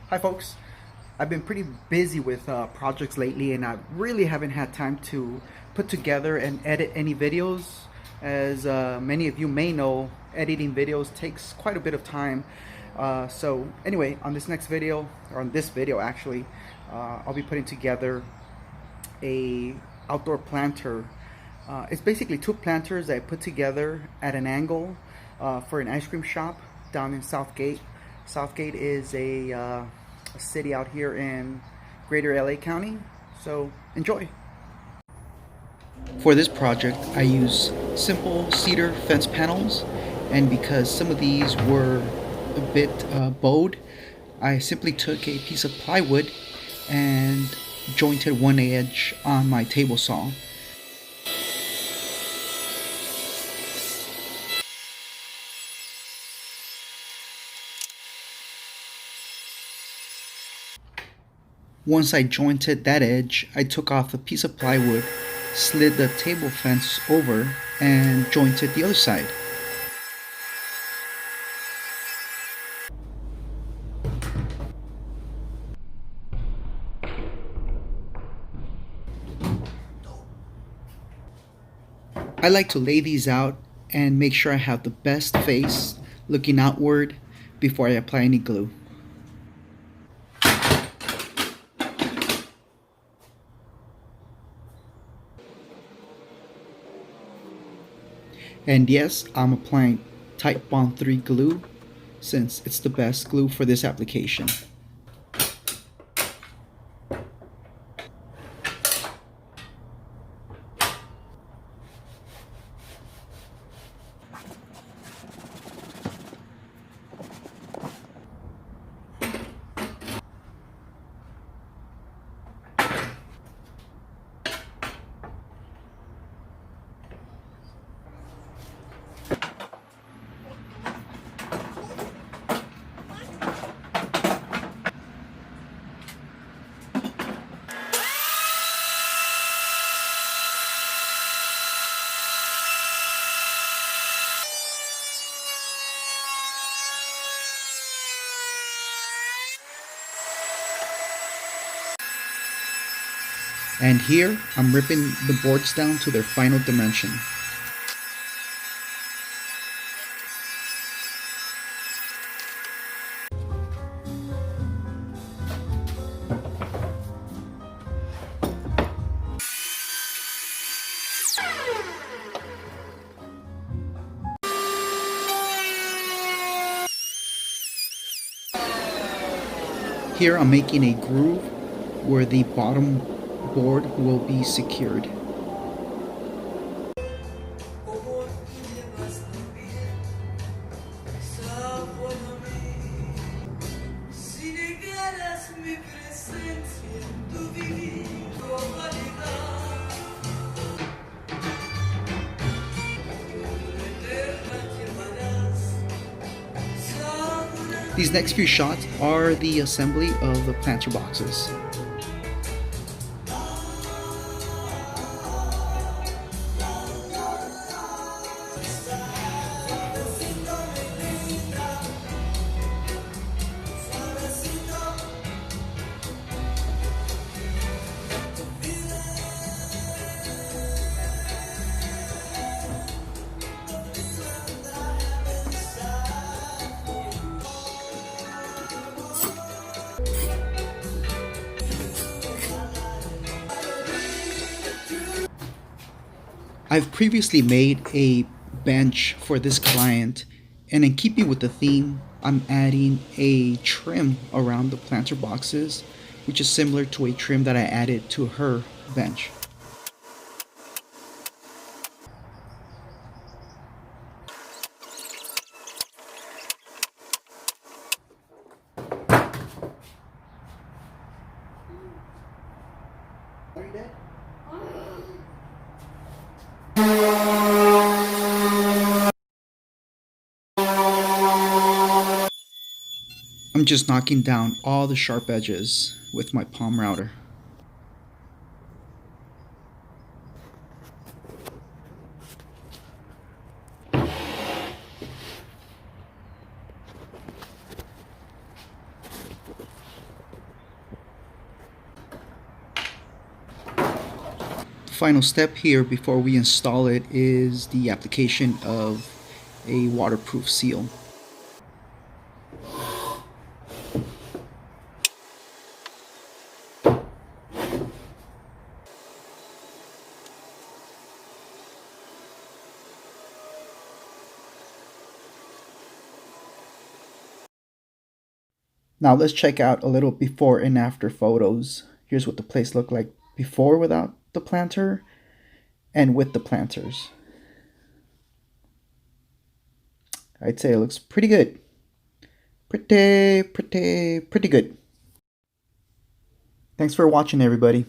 Hi folks, I've been pretty busy with projects lately and I really haven't had time to put together and edit any videos. As many of you may know, editing videos takes quite a bit of time. So anyway, on this next video, or on this video actually, I'll be putting together a outdoor planter. It's basically two planters that I put together at an angle for an ice cream shop down in Southgate. Southgate is a city out here in greater LA County. So enjoy. For this project, I use simple cedar fence panels, and because some of these were a bit bowed, I simply took a piece of plywood and jointed one edge on my table saw. Once I jointed that edge, I took off a piece of plywood, slid the table fence over, and jointed the other side. I like to lay these out and make sure I have the best face looking outward before I apply any glue. And yes, I'm applying Type Bond 3 glue since it's the best glue for this application. And here, I'm ripping the boards down to their final dimension. Here I'm making a groove where the bottom board will be secured. These next few shots are the assembly of the planter boxes. I've previously made a bench for this client, and in keeping with the theme, I'm adding a trim around the planter boxes, which is similar to a trim that I added to her bench. Are you dead? I'm just knocking down all the sharp edges with my palm router. final step here before we install it is the application of a waterproof seal. Now let's check out a little before and after photos. Here's what the place looked like before without the planter and with the planters. I'd say it looks pretty good. Pretty good. Thanks for watching, everybody.